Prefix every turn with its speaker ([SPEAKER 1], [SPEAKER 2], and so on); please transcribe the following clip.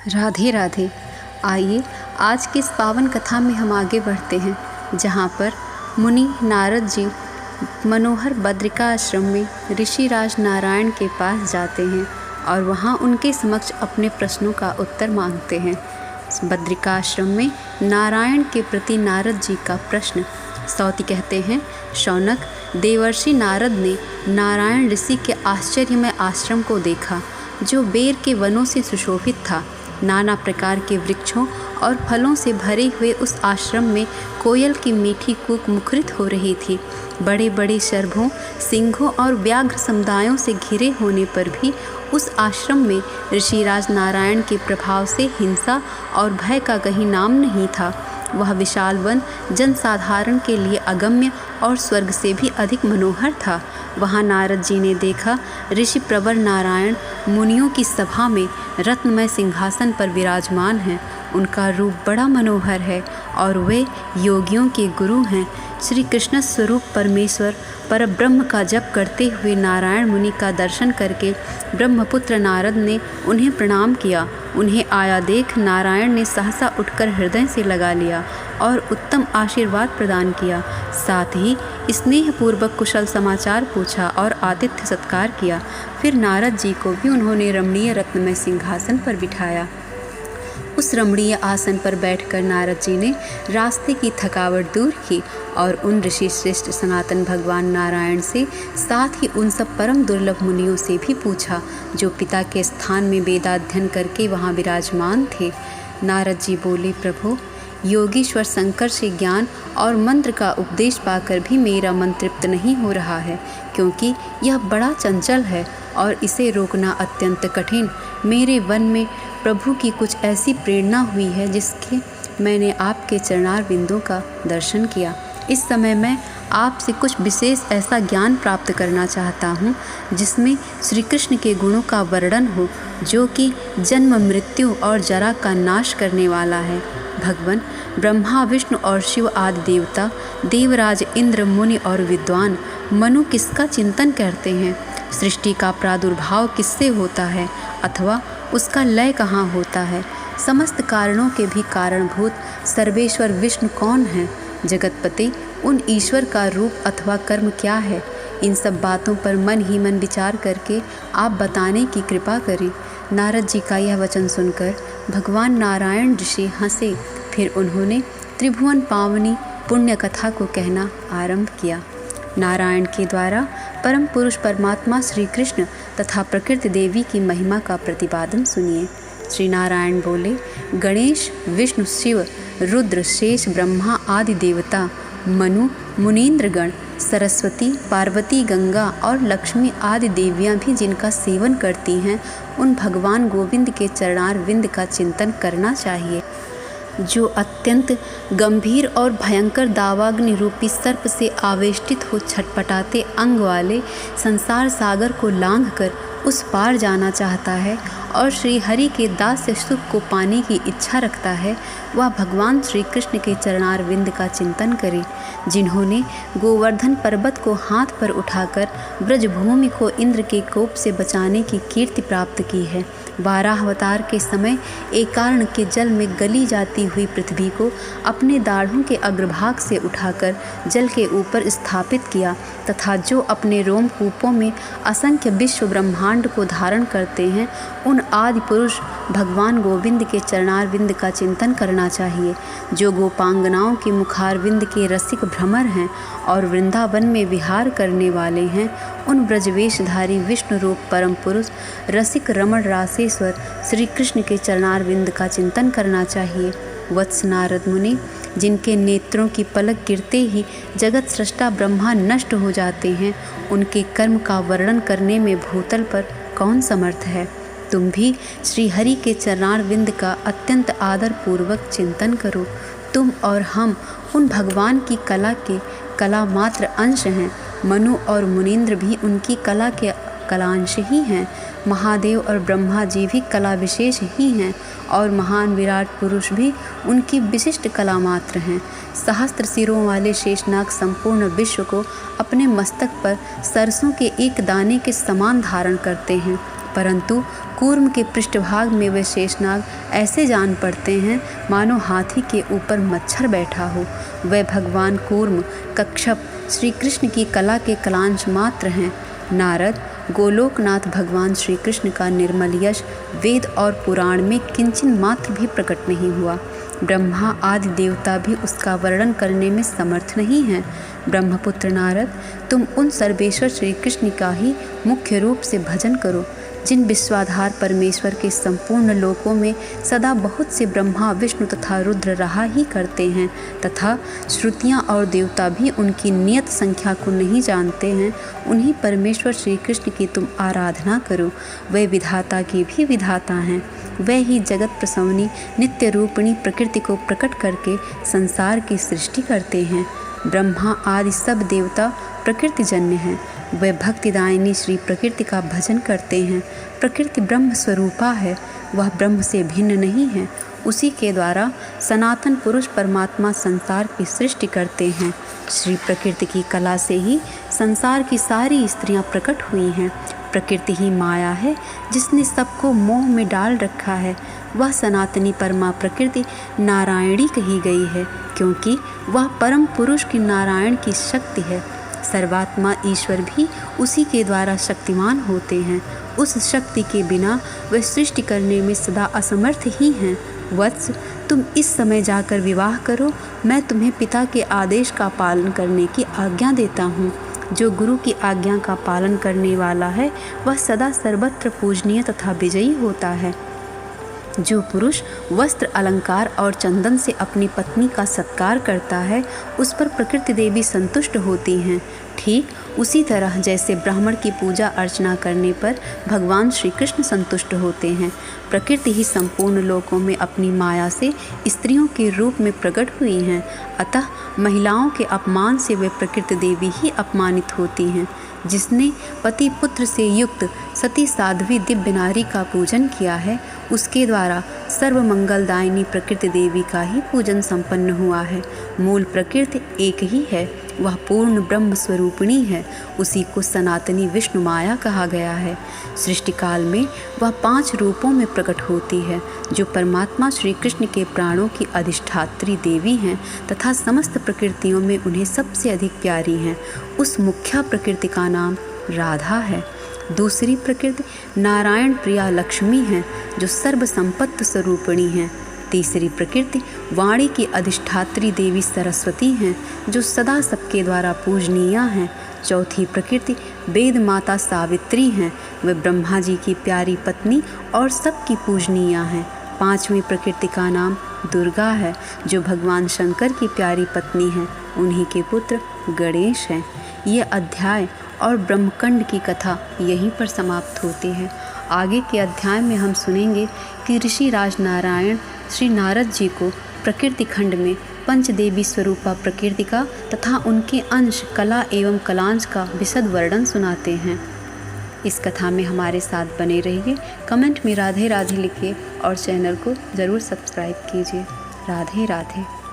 [SPEAKER 1] राधे राधे। आइए आज की इस पावन कथा में हम आगे बढ़ते हैं, जहाँ पर मुनि नारद जी मनोहर बद्रिका आश्रम में ऋषिराज नारायण के पास जाते हैं और वहाँ उनके समक्ष अपने प्रश्नों का उत्तर मांगते हैं। बद्रिका आश्रम में नारायण के प्रति नारद जी का प्रश्न। स्तौति कहते हैं, शौनक, देवर्षि नारद ने नारायण ऋषि के आश्चर्यमय आश्रम को देखा, जो बेर के वनों से सुशोभित था। नाना प्रकार के वृक्षों और फलों से भरे हुए उस आश्रम में कोयल की मीठी कूक मुखरित हो रही थी। बड़े बड़े शर्भों, सिंहों और व्याघ्र समुदायों से घिरे होने पर भी उस आश्रम में ऋषिराज नारायण के प्रभाव से हिंसा और भय का कहीं नाम नहीं था। वह विशाल वन जनसाधारण के लिए अगम्य और स्वर्ग से भी अधिक मनोहर था। वहाँ नारद जी ने देखा, ऋषि प्रवर नारायण मुनियों की सभा में रत्नमय सिंहासन पर विराजमान हैं। उनका रूप बड़ा मनोहर है और वे योगियों के गुरु हैं। श्री कृष्ण स्वरूप परमेश्वर परब्रह्म का जप करते हुए नारायण मुनि का दर्शन करके ब्रह्मपुत्र नारद ने उन्हें प्रणाम किया। उन्हें आया देख नारायण ने सहसा उठकर हृदय से लगा लिया और उत्तम आशीर्वाद प्रदान किया। साथ ही स्नेहपूर्वक कुशल समाचार पूछा और आतिथ्य सत्कार किया। फिर नारद जी को भी उन्होंने रमणीय रत्नमय सिंहासन पर बिठाया। उस रमणीय आसन पर बैठकर नारद जी ने रास्ते की थकावट दूर की और उन ऋषि श्रेष्ठ सनातन भगवान नारायण से, साथ ही उन सब परम दुर्लभ मुनियों से भी पूछा, जो पिता के स्थान में वेदाध्ययन करके वहाँ विराजमान थे। नारद जी बोले, प्रभु, योगीश्वर शंकर से ज्ञान और मंत्र का उपदेश पाकर भी मेरा मन तृप्त नहीं हो रहा है, क्योंकि यह बड़ा चंचल है और इसे रोकना अत्यंत कठिन। मेरे वन में प्रभु की कुछ ऐसी प्रेरणा हुई है जिसके मैंने आपके चरणार बिंदों का दर्शन किया। इस समय मैं आपसे कुछ विशेष ऐसा ज्ञान प्राप्त करना चाहता हूँ जिसमें श्री कृष्ण के गुणों का वर्णन हो, जो कि जन्म मृत्यु और जरा का नाश करने वाला है। भगवान ब्रह्मा विष्णु और शिव आदि देवता, देवराज इंद्र मुनि और विद्वान मनु किसका चिंतन करते हैं? सृष्टि का प्रादुर्भाव किससे होता है अथवा उसका लय कहाँ होता है? समस्त कारणों के भी कारणभूत सर्वेश्वर विष्णु कौन है? जगतपति उन ईश्वर का रूप अथवा कर्म क्या है? इन सब बातों पर मन ही मन विचार करके आप बताने की कृपा करें। नारद जी का यह वचन सुनकर भगवान नारायण ऋषि हंसे। फिर उन्होंने त्रिभुवन पावनी पुण्य कथा को कहना आरंभ किया। नारायण के द्वारा परम पुरुष परमात्मा श्री कृष्ण तथा प्रकृति देवी की महिमा का प्रतिपादन सुनिए। श्री नारायण बोले, गणेश, विष्णु, शिव, रुद्र, शेष, ब्रह्मा आदि देवता, मनु, मुनीन्द्रगण, सरस्वती, पार्वती, गंगा और लक्ष्मी आदि देवियां भी जिनका सेवन करती हैं, उन भगवान गोविंद के चरणार विंद का चिंतन करना चाहिए, जो अत्यंत गंभीर और भयंकर दावाग्नि रूपी सर्प से आवेष्टित हो छटपटाते अंग वाले संसार सागर को लांघकर उस पार जाना चाहता है और श्री हरि के दास्य सुख को पाने की इच्छा रखता है, वह भगवान श्री कृष्ण के चरणार विंद का चिंतन करे, जिन्होंने गोवर्धन पर्वत को हाथ पर उठाकर ब्रजभूमि को इंद्र के कोप से बचाने की कीर्ति प्राप्त की है। वाराह अवतार के समय एकार्ण के जल में गली जाती हुई पृथ्वी को अपने दाढ़ों के अग्रभाग से उठाकर जल के ऊपर स्थापित किया, तथा जो अपने रोमकूपों में असंख्य विश्व ब्रह्मांड को धारण करते हैं, उन आदि पुरुष भगवान गोविंद के चरणार विंद का चिंतन करना चाहिए। जो गोपांगनाओं के मुखार विंद के रसिक भ्रमर हैं और वृंदावन में विहार करने वाले हैं, उन ब्रजवेशधारी विष्णु रूप परम पुरुष रसिक रमण रासेश्वर श्री कृष्ण के चरणार विंद का चिंतन करना चाहिए। वत्स नारद मुनि, जिनके नेत्रों की पलक गिरते ही जगत सृष्टा ब्रह्मा नष्ट हो जाते हैं, उनके कर्म का वर्णन करने में भूतल पर कौन समर्थ है? तुम भी श्री हरि के चरणार विंद का अत्यंत आदर पूर्वक चिंतन करो। तुम और हम उन भगवान की कला के कला मात्र अंश हैं। मनु और मुनीन्द्र भी उनकी कला के कलांश ही हैं। महादेव और ब्रह्मा जी भी कला विशेष ही हैं और महान विराट पुरुष भी उनकी विशिष्ट कला मात्र हैं। सहस्त्र सिरों वाले शेषनाग संपूर्ण विश्व को अपने मस्तक पर सरसों के एक दाने के समान धारण करते हैं, परंतु कूर्म के पृष्ठभाग में वे शेषनाग ऐसे जान पड़ते हैं मानो हाथी के ऊपर मच्छर बैठा हो। वे भगवान कूर्म कच्छप श्री कृष्ण की कला के कलांश मात्र हैं। नारद गोलोकनाथ भगवान श्री कृष्ण का निर्मल यश वेद और पुराण में किंचन मात्र भी प्रकट नहीं हुआ। ब्रह्मा आदि देवता भी उसका वर्णन करने में समर्थ नहीं हैं। ब्रह्मपुत्र नारद, तुम उन सर्वेश्वर श्री कृष्ण का ही मुख्य रूप से भजन करो, जिन विश्वाधार परमेश्वर के संपूर्ण लोकों में सदा बहुत से ब्रह्मा विष्णु तथा रुद्र रहा ही करते हैं, तथा श्रुतियाँ और देवता भी उनकी नियत संख्या को नहीं जानते हैं। उन्हीं परमेश्वर श्री कृष्ण की तुम आराधना करो। वे विधाता की भी विधाता हैं। वे ही जगत प्रसवनी नित्य रूपिणी प्रकृति को प्रकट करके संसार की सृष्टि करते हैं। ब्रह्मा आदि सब देवता प्रकृतिजन्य हैं। वे भक्तिदायिनी श्री प्रकृति का भजन करते हैं। प्रकृति ब्रह्म स्वरूपा है, वह ब्रह्म से भिन्न नहीं है। उसी के द्वारा सनातन पुरुष परमात्मा संसार की सृष्टि करते हैं। श्री प्रकृति की कला से ही संसार की सारी स्त्रियां प्रकट हुई हैं। प्रकृति ही माया है जिसने सबको मोह में डाल रखा है। वह सनातनी परमा प्रकृति नारायणी कही गई है, क्योंकि वह परम पुरुष की नारायण की शक्ति है। सर्वात्मा ईश्वर भी उसी के द्वारा शक्तिमान होते हैं। उस शक्ति के बिना वे सृष्टि करने में सदा असमर्थ ही हैं। वत्स, तुम इस समय जाकर विवाह करो। मैं तुम्हें पिता के आदेश का पालन करने की आज्ञा देता हूँ। जो गुरु की आज्ञा का पालन करने वाला है वह सदा सर्वत्र पूजनीय तथा विजयी होता है। जो पुरुष वस्त्र अलंकार और चंदन से अपनी पत्नी का सत्कार करता है उस पर प्रकृति देवी संतुष्ट होती हैं। ठीक उसी तरह जैसे ब्राह्मण की पूजा अर्चना करने पर भगवान श्री कृष्ण संतुष्ट होते हैं। प्रकृति ही संपूर्ण लोकों में अपनी माया से स्त्रियों के रूप में प्रकट हुई हैं। अतः महिलाओं के अपमान से वे प्रकृति देवी ही अपमानित होती हैं। जिसने पति पुत्र से युक्त सती साध्वी दिव्य नारी का पूजन किया है, उसके द्वारा सर्व मंगलदायिनी प्रकृति देवी का ही पूजन संपन्न हुआ है। मूल प्रकृति एक ही है, वह पूर्ण ब्रह्म स्वरूपिणी है। उसी को सनातनी विष्णु माया कहा गया है। सृष्टि काल में वह 5 रूपों में प्रकट होती है, जो परमात्मा श्री कृष्ण के प्राणों की अधिष्ठात्री देवी हैं तथा समस्त प्रकृतियों में उन्हें सबसे अधिक प्यारी हैं। उस मुख्या प्रकृति का नाम राधा है। दूसरी प्रकृति नारायण प्रिया लक्ष्मी है, जो सर्व संपत्ति स्वरूपिणी है। तीसरी प्रकृति वाणी की अधिष्ठात्री देवी सरस्वती हैं, जो सदा सबके द्वारा पूजनीय हैं। चौथी प्रकृति वेद माता सावित्री हैं, वे ब्रह्मा जी की प्यारी पत्नी और सबकी पूजनीय हैं। पांचवी प्रकृति का नाम दुर्गा है, जो भगवान शंकर की प्यारी पत्नी है। उन्हीं के पुत्र गणेश हैं। ये अध्याय और ब्रह्मकंड की कथा यहीं पर समाप्त होती है। आगे के अध्याय में हम सुनेंगे कि ऋषि राज नारायण श्री नारद जी को प्रकृति खंड में पंचदेवी स्वरूपा प्रकृति का तथा उनके अंश कला एवं कलांश का विशद वर्णन सुनाते हैं। इस कथा में हमारे साथ बने रहिए। कमेंट में राधे राधे लिखिए और चैनल को ज़रूर सब्सक्राइब कीजिए। राधे राधे।